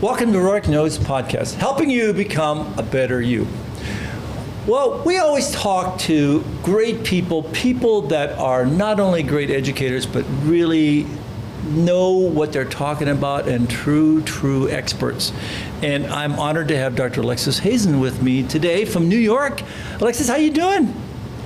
Welcome to Rourke Knows Podcast, helping you become a better you. Well, we always talk to great people that are not only great educators, but really know what they're talking about and true experts. And I'm honored to have Dr. Alexis Hazen with me today from New York. Alexis, how you doing?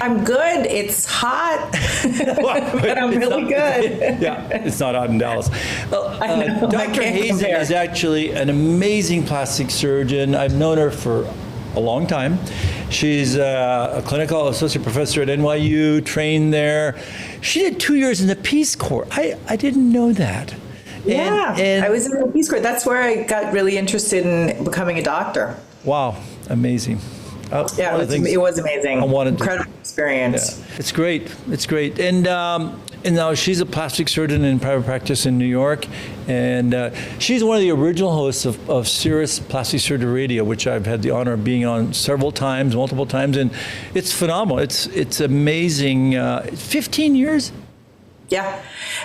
I'm good. It's hot, but I'm really good. Yeah, it's not hot in Dallas. I know, Dr. Hazen is actually an amazing plastic surgeon. I've known her for a long time. She's a clinical associate professor at NYU, trained there. She did 2 years in the Peace Corps. I didn't know that. And I was in the Peace Corps. That's where I got really interested in becoming a doctor. Wow, amazing. Yeah, it was amazing. Incredible experience. Yeah, it's great. It's great. And now she's a plastic surgeon in private practice in New York, and she's one of the original hosts of Sirius Plastic Surgery Radio, which I've had the honor of being on multiple times, and it's phenomenal. It's amazing. 15 years. Yeah.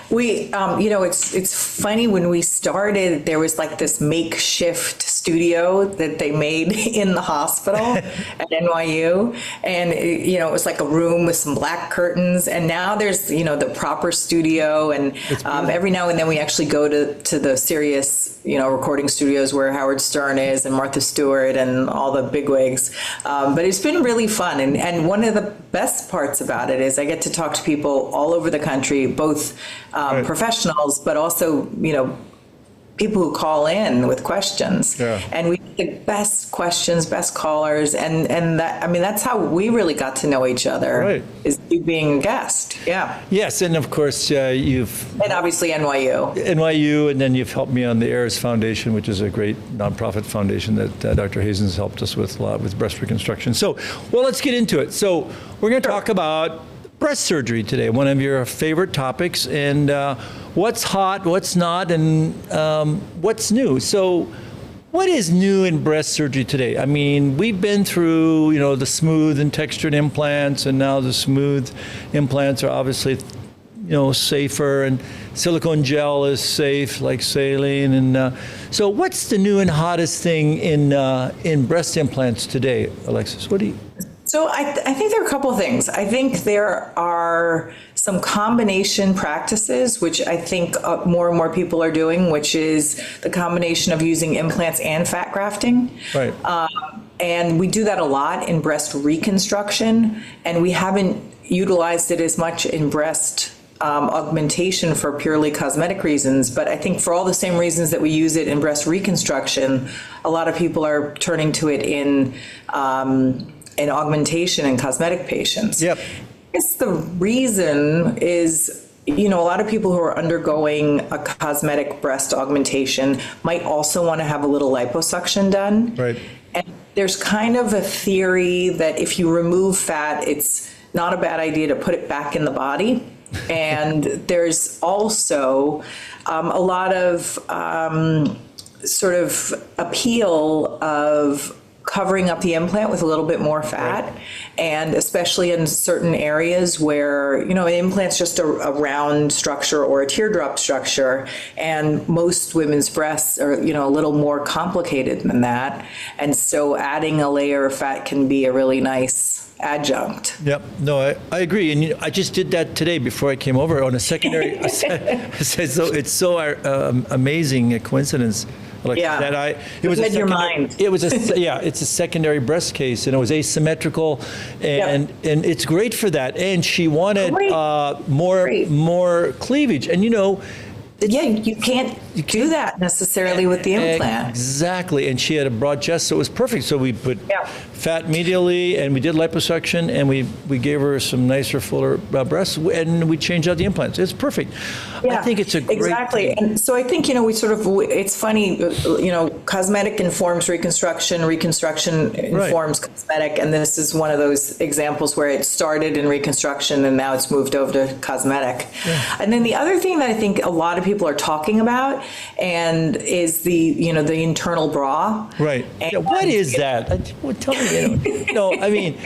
We, it's funny, when we started, there was like this makeshift studio that they made in the hospital at NYU. And, it was like a room with some black curtains. And now there's, the proper studio. And every now and then we actually go to the Sirius, recording studios where Howard Stern is and Martha Stewart and all the bigwigs. But it's been really fun. And one of the best parts about it is I get to talk to people all over the country, both professionals, but also, people who call in with questions. Yeah. And we get the best questions, best callers, and that's how we really got to know each other. Right. Is you being a guest. Yeah. Yes, and of course and obviously NYU, and then you've helped me on the AIRS Foundation, which is a great nonprofit foundation that Dr. Hazen's helped us with a lot with breast reconstruction. So, let's get into it. So, we're going to talk about breast surgery today, one of your favorite topics, and what's hot, what's not, and what's new. So what is new in breast surgery today? I mean, we've been through, the smooth and textured implants, and now the smooth implants are obviously, safer, and silicone gel is safe, like saline. And so what's the new and hottest thing in breast implants today, Alexis? What do you... So I think there are a couple of things. I think there are some combination practices, which I think more and more people are doing, which is the combination of using implants and fat grafting. Right. And we do that a lot in breast reconstruction, and we haven't utilized it as much in breast augmentation for purely cosmetic reasons. But I think for all the same reasons that we use it in breast reconstruction, a lot of people are turning to it in augmentation in cosmetic patients. Yep. I guess the reason is, a lot of people who are undergoing a cosmetic breast augmentation might also want to have a little liposuction done. Right. And there's kind of a theory that if you remove fat, it's not a bad idea to put it back in the body. And there's also a lot of sort of appeal of covering up the implant with a little bit more fat. Right. And especially in certain areas where, an implant's just a round structure or a teardrop structure, and most women's breasts are, a little more complicated than that. And so adding a layer of fat can be a really nice adjunct. Yep. No, I agree. And I just did that today before I came over on a secondary. It's so amazing a coincidence. It was it's a secondary breast case, and it was asymmetrical, and it's great for that. And she wanted more cleavage, and you can't do that necessarily with the implant. Exactly, and she had a broad chest, so it was perfect. So we put fat medially, and we did liposuction, and we gave her some nicer, fuller breasts, and we changed out the implants. It's perfect. Yeah, I think it's a great exactly. thing. And so I think it's funny. Cosmetic informs reconstruction. Reconstruction informs cosmetic, and this is one of those examples where it started in reconstruction and now it's moved over to cosmetic. Yeah. And then the other thing that I think a lot of people are talking about and is the internal bra. Right. And what is that? Tell me I mean,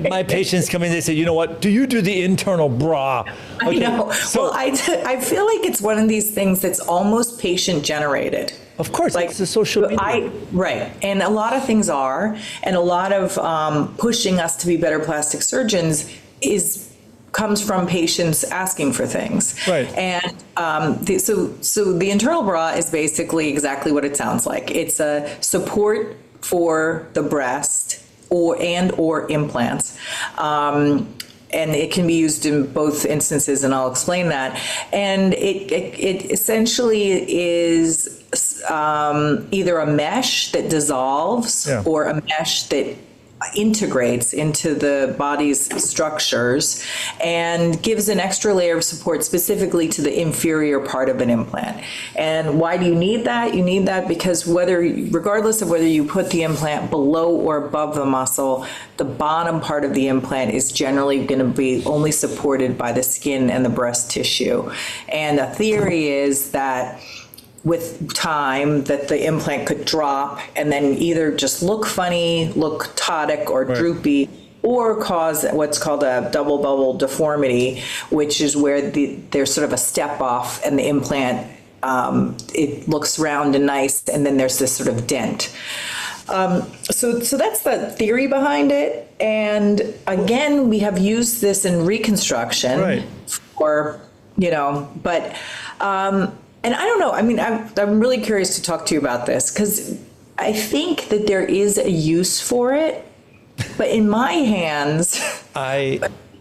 my patients come in, they say, you know what, do you do the internal bra? I know. So, well, I feel like it's one of these things that's almost patient generated. of course, it's the social media. Right. And a lot of things are, and a lot of pushing us to be better plastic surgeons comes from patients asking for things. Right. And so the internal bra is basically exactly what it sounds like. It's a support for the breast or implants. And it can be used in both instances, and I'll explain that. And it essentially is either a mesh that dissolves or a mesh that integrates into the body's structures and gives an extra layer of support specifically to the inferior part of an implant. And why do you need that? You need that because regardless of whether you put the implant below or above the muscle, the bottom part of the implant is generally going to be only supported by the skin and the breast tissue. And the theory is that with time that the implant could drop and then either just look funny, look ptotic or droopy, or cause what's called a double bubble deformity, which is where there's sort of a step off and the implant, it looks round and nice, and then there's this sort of dent. So that's the theory behind it. And again, we have used this in reconstruction and I don't know, I mean, I'm really curious to talk to you about this because I think that there is a use for it, but in my hands,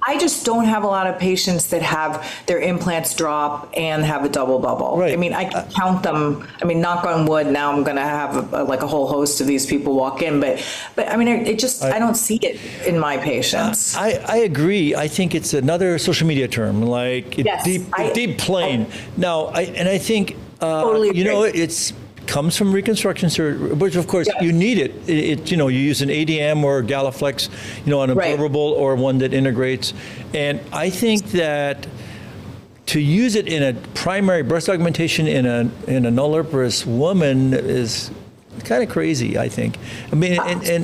I just don't have a lot of patients that have their implants drop and have a double bubble. Right. I mean, I can count them. I mean, knock on wood, now I'm going to have a whole host of these people walk in, but I mean, I don't see it in my patients. I agree. I think it's another social media term, like deep plane. I think, totally agree. it's comes from reconstruction surgery, which of course you need it. You use an ADM or Galaflex, an absorbable or one that integrates. And I think that to use it in a primary breast augmentation in a nulliparous woman is kind of crazy, I think. I mean,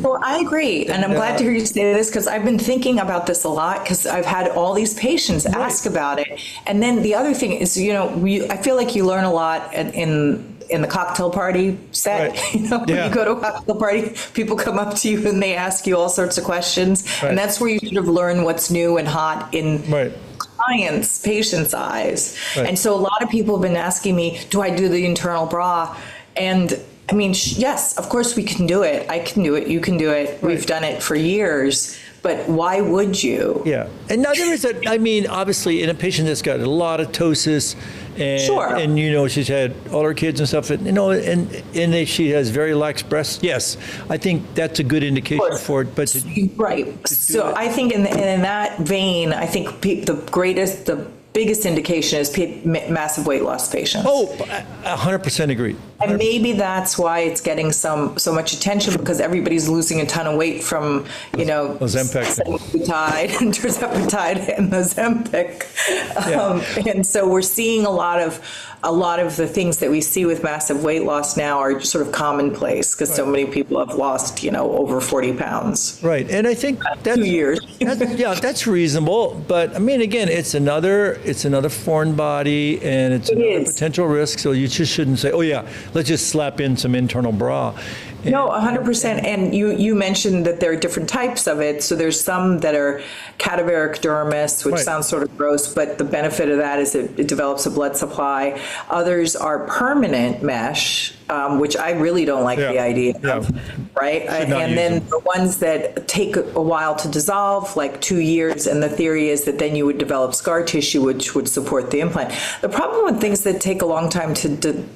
well, I agree, and I'm glad to hear you say this because I've been thinking about this a lot because I've had all these patients ask about it. And then the other thing is, I feel like you learn a lot in the cocktail party set. When you go to a cocktail party, people come up to you and they ask you all sorts of questions, and that's where you sort of learn what's new and hot in clients, patients' eyes. And so a lot of people have been asking me, do I do the internal bra? And I mean, yes, of course we can do it. I can do it. You can do it. We've done it for years. But why would you? Yeah. And now there is obviously in a patient that's got a lot of ptosis and she's had all her kids and stuff, and she has very lax breasts. Yes, I think that's a good indication for it. But so I think in that vein, I think the biggest indication is massive weight loss patients. Oh, 100% agree. And maybe that's why it's getting so much attention because everybody's losing a ton of weight from, semaglutide and tirzepatide and Ozempic. And so we're seeing a lot of the things that we see with massive weight loss now are sort of commonplace because so many people have lost, over 40 pounds. Right. And I think that's 2 years. That's reasonable. But I mean, again, it's another foreign body and it's another potential risk. So you just shouldn't say, let's just slap in some internal bra. No, 100%. And you mentioned that there are different types of it. So there's some that are cadaveric dermis, which sounds sort of gross, but the benefit of that is it develops a blood supply. Others are permanent mesh, which I really don't like the idea of, right? And then the ones that take a while to dissolve, like 2 years, and the theory is that then you would develop scar tissue, which would support the implant. The problem with things that take a long time to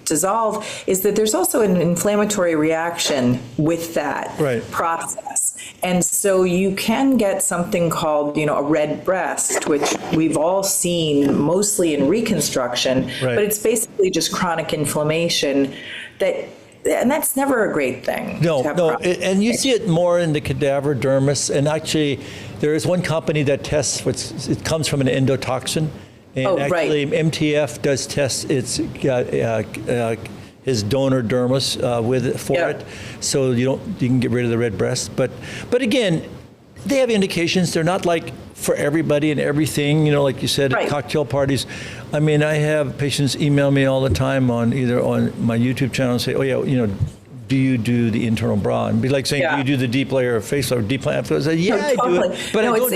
dissolve is that there's also an inflammatory reaction with that process. And so you can get something called, a red breast, which we've all seen mostly in reconstruction, but it's basically just chronic inflammation and that's never a great thing. No, and you see it more in the cadaver dermis. And actually, there is one company that tests it comes from an endotoxin. And MTF does test its his donor dermis for it, so you can get rid of the red breast. But again, they have indications. They're not like for everybody and everything. Like you said, at cocktail parties. I mean, I have patients email me all the time either on my YouTube channel and say, "Oh yeah, do you do the internal bra?" And be like saying, "Do you do the deep layer of face layer, deep layer?" I say, "Yeah, I do it, but I don't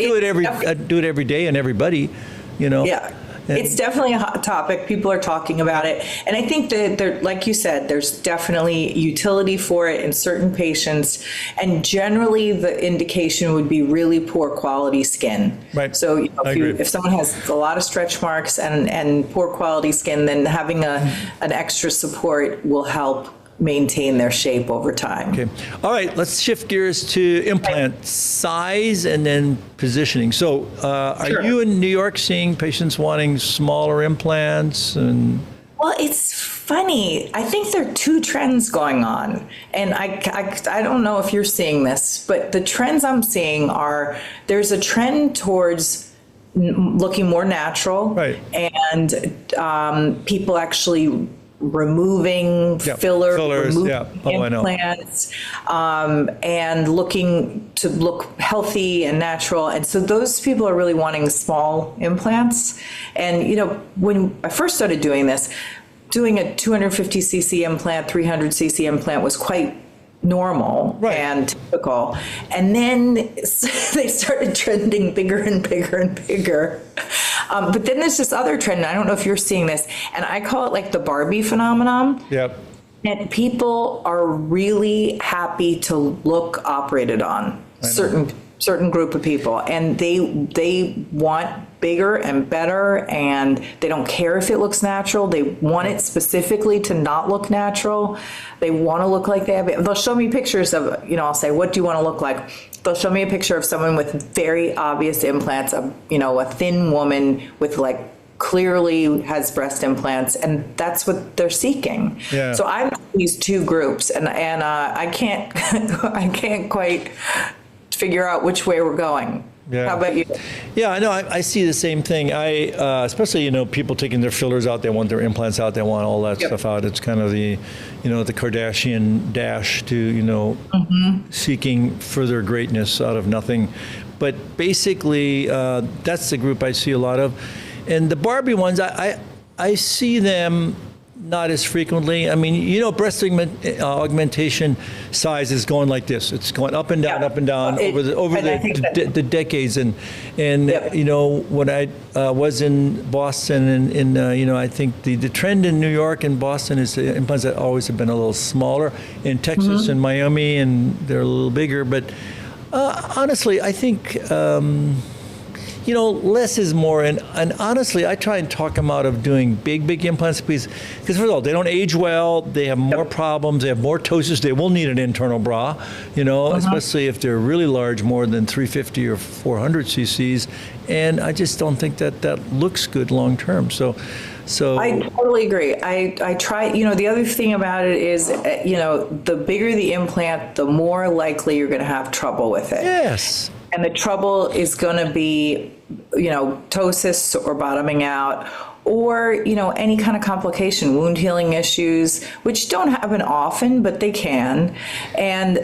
do it every day and everybody." Yeah. It's definitely a hot topic. People are talking about it. And I think that, like you said, there's definitely utility for it in certain patients. And generally, the indication would be really poor quality skin. Right. So if someone has a lot of stretch marks and poor quality skin, then having an extra support will help maintain their shape over time. Okay. All right, let's shift gears to implant size and then positioning. So are you in New York seeing patients wanting smaller implants? Well, it's funny. I think there are two trends going on. And I don't know if you're seeing this, but the trends I'm seeing are there's a trend towards looking more natural. Right. And people actually removing fillers, implants, and looking to look healthy and natural. And so those people are really wanting small implants. And, when I first started doing this, doing a 250 cc implant, 300 cc implant was quite normal and typical. And then they started trending bigger and bigger and bigger. But then there's this other trend, and I don't know if you're seeing this, and I call it like the Barbie phenomenon. Yep. And people are really happy to look operated on, certain group of people, and they want bigger and better, and they don't care if it looks natural. They want it specifically to not look natural. They want to look like they have it. They'll show me pictures of, I'll say, what do you want to look like? They'll show me a picture of someone with very obvious implants, a thin woman with clearly has breast implants, and that's what they're seeking. Yeah. So I'm these two groups, and I can't quite figure out which way we're going. Yeah. How about you? Yeah, I know. I see the same thing. Especially, people taking their fillers out. They want their implants out. They want all that stuff out. It's kind of the, the Kardashian dash to, seeking further greatness out of nothing. But basically, that's the group I see a lot of. And the Barbie ones, I see them not as frequently. I mean, breast augmentation size is going like this. It's going up and down, over the decades. And when I was in Boston, and I think the trend in New York and Boston is the implants that always have been a little smaller. In Texas and Miami, and they're a little bigger. But honestly, I think less is more. And honestly, I try and talk them out of doing big implants because first of all, they don't age well. They have more problems. They have more ptosis. They will need an internal bra, especially if they're really large, more than 350 or 400 cc's. And I just don't think that looks good long term. So I totally agree. I try, the other thing about it is, the bigger the implant, the more likely you're going to have trouble with it. Yes. And the trouble is going to be, ptosis or bottoming out, or, any kind of complication, wound healing issues, which don't happen often, but they can. And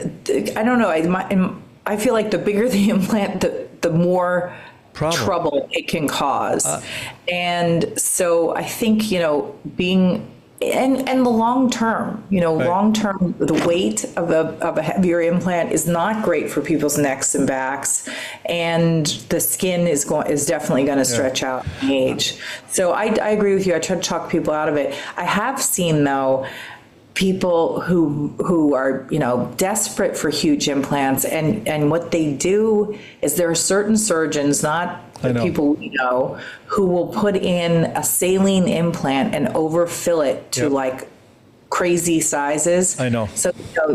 I don't know, I feel like the bigger the implant, the more trouble it can cause. And so I think, being and the long term, long term, the weight of a heavier implant is not great for people's necks and backs, and the skin is definitely going to stretch out in age. So I agree with you. I try to talk people out of it. I have seen though people who are desperate for huge implants, and what they do is there are certain surgeons, not the people we know, who will put in a saline implant and overfill it to crazy sizes. I know. So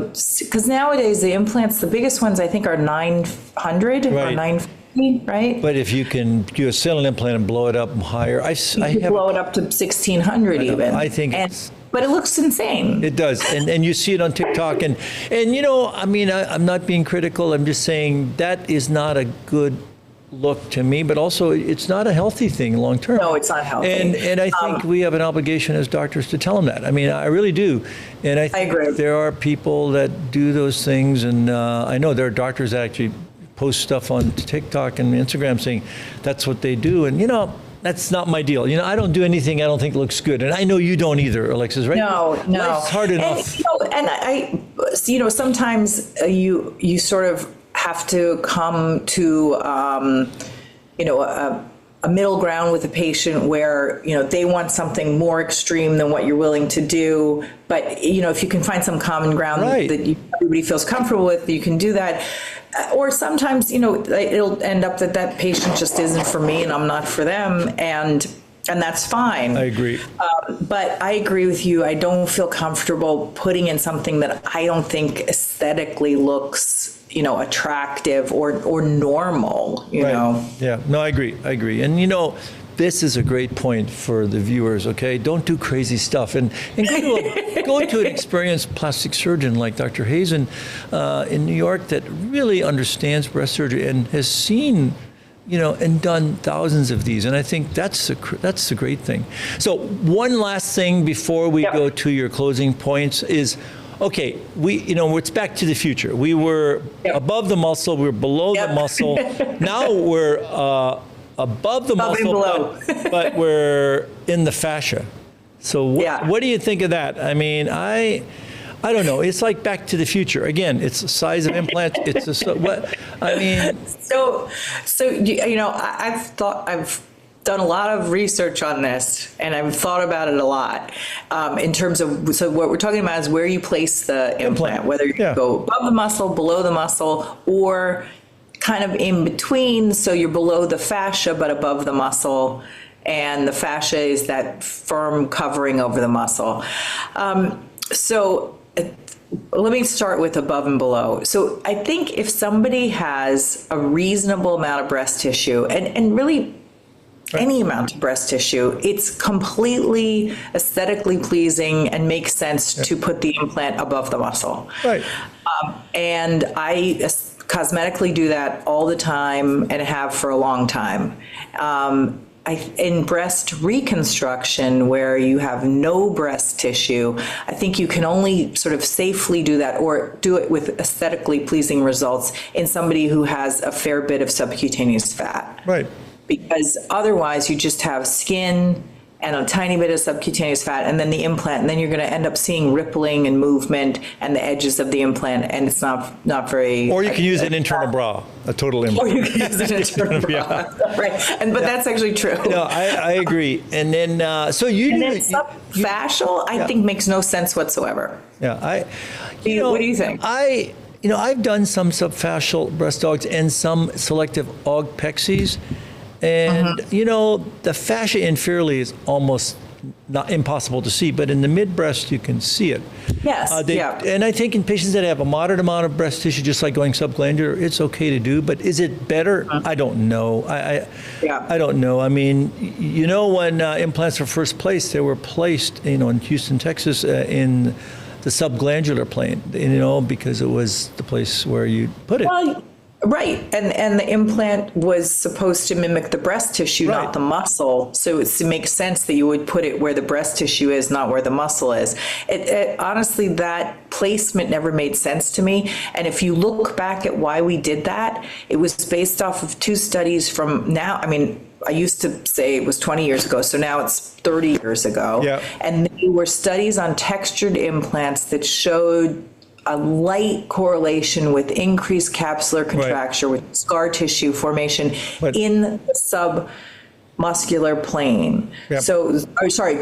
because nowadays the implants, the biggest ones I think are 900 or 950, right? But if you can do a saline implant and blow it up higher, I have blow it up to 1600 even. I think but it looks insane. It does, and you see it on TikTok, and I'm not being critical. I'm just saying that is not a good look to me, but also it's not a healthy thing long term. No, it's not healthy. And I think we have an obligation as doctors to tell them that. I mean, I really do. And I think agree. there are people that do those things, and I know there are doctors that actually post stuff on TikTok and Instagram saying that's what they do, and that's not my deal. I don't do anything I don't think looks good, and I know you don't either, Alexis, right? No. Life's hard enough. And I sometimes you sort of have to come to a middle ground with a patient where they want something more extreme than what you're willing to do. But if you can find some common ground Right. that everybody feels comfortable with, you can do that. Or sometimes it'll end up that patient just isn't for me and I'm not for them, and that's fine. I agree. But I agree with you. I don't feel comfortable putting in something that I don't think aesthetically looks attractive or normal, Right. Yeah, no, I agree. And this is a great point for the viewers, okay? Don't do crazy stuff. And go to an experienced plastic surgeon like Dr. Hazen in New York that really understands breast surgery and has seen, and done thousands of these. And I think that's the great thing. So one last thing before we go to your closing points is, okay, it's back to the future. We were above the muscle, we were below the muscle. Now we're above the muscle, but we're in the fascia. So what do you think of that? I mean, I don't know. It's like Back to the Future. Again, it's the size of implant. I've done a lot of research on this, and I've thought about it a lot in terms of, so what we're talking about is where you place the implant, whether you go above the muscle, below the muscle, or kind of in between, so you're below the fascia but above the muscle, and the fascia is that firm covering over the muscle. Let me start with above and below. So I think if somebody has a reasonable amount of breast tissue, and really any amount of breast tissue, it's completely aesthetically pleasing and makes sense to put the implant above the muscle. Right. And I cosmetically do that all the time and have for a long time. In breast reconstruction, where you have no breast tissue, I think you can only sort of safely do that or do it with aesthetically pleasing results in somebody who has a fair bit of subcutaneous fat. Right. Because otherwise you just have skin and a tiny bit of subcutaneous fat and then the implant, and then you're going to end up seeing rippling and movement and the edges of the implant, and it's not very... Or you can use an internal bra, a total implant. Or you can use an internal bra, right. But that's actually true. No, I agree. And then, subfascial, I think makes no sense whatsoever. Yeah, what do you think? I've done some subfascial breast augs and some selective augpexies. And, the fascia inferiorly is almost not impossible to see, but in the mid-breast, you can see it. Yes, And I think in patients that have a moderate amount of breast tissue, just like going subglandular, it's okay to do, but is it better? I don't know. I don't know. I mean, when implants were first placed, they were placed, in Houston, Texas, in the subglandular plane, because it was the place where you put it. Well, right, and the implant was supposed to mimic the breast tissue, Right. not the muscle. So it makes sense that you would put it where the breast tissue is, not where the muscle is. Honestly, that placement never made sense to me. And if you look back at why we did that, it was based off of two studies from now. I mean, I used to say it was 20 years ago, so now it's 30 years ago. Yeah. And they were studies on textured implants that showed a light correlation with increased capsular contracture, with scar tissue formation in the submuscular plane. Yep.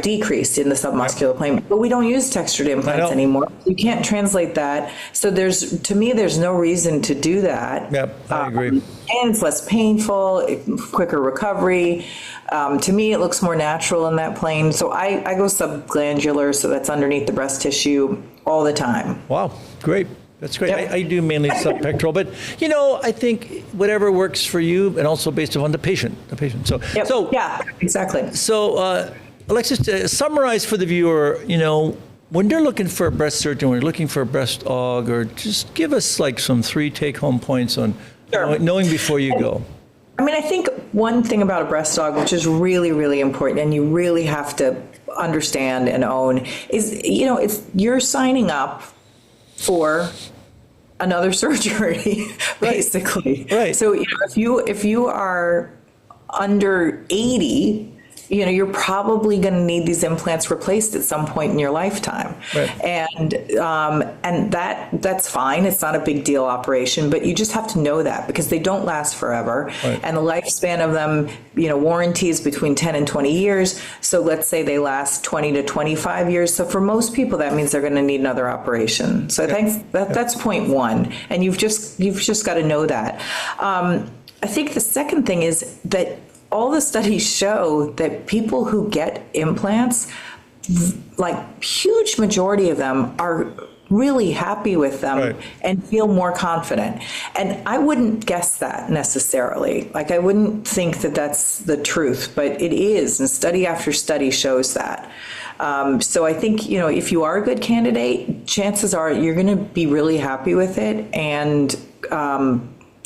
Decreased in the submuscular plane. But we don't use textured implants anymore. You can't translate that. So to me, there's no reason to do that. Yep, I agree. And it's less painful, quicker recovery. To me, it looks more natural in that plane. So I go subglandular, so that's underneath the breast tissue all the time. Wow, great. That's great. Yep. I do mainly subpectoral, but I think whatever works for you, and also based upon the patient. So, Yep. Yeah, exactly. So, Alexis, to summarize for the viewer, when they're looking for a breast surgeon, when they're looking for a breast aug, or just give us like some 3 take-home points on knowing before you go. I mean, I think one thing about a breast aug, which is really, really important, and you really have to understand and own, is, it's you're signing up for another surgery, basically. Right. So, if you are under 80, you're probably going to need these implants replaced at some point in your lifetime. Right. And that's fine. It's not a big deal operation, but you just have to know that, because they don't last forever. Right. And the lifespan of them, warranties between 10 and 20 years. So let's say they last 20 to 25 years. So for most people, that means they're going to need another operation. So I think that's point one. And you've just got to know that. I think the second thing is that all the studies show that people who get implants, like huge majority of them, are really happy with them. Right. And feel more confident. And I wouldn't guess that necessarily. Like, I wouldn't think that that's the truth, but it is. And study after study shows that. So I think, if you are a good candidate, chances are you're going to be really happy with it and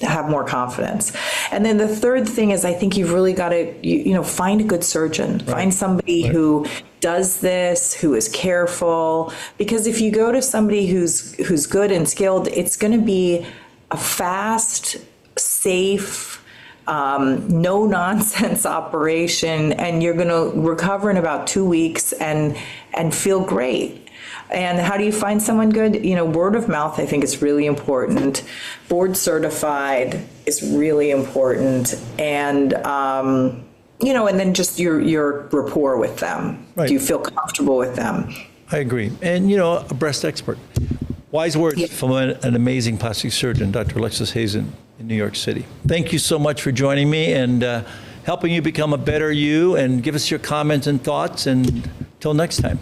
have more confidence. And then the third thing is, I think you've really got to, find a good surgeon. Right. Find somebody who does this, who is careful. Because if you go to somebody who's good and skilled, it's going to be a fast, safe, no nonsense operation, and you're going to recover in about 2 weeks and feel great. And how do you find someone good? Word of mouth, I think, is really important. Board certified is really important. And, and then just your rapport with them. Right. Do you feel comfortable with them? I agree. And, a breast expert. Wise words from an amazing plastic surgeon, Dr. Alexis Hazen in New York City. Thank you so much for joining me and helping you become a better you, and give us your comments and thoughts. And until next time.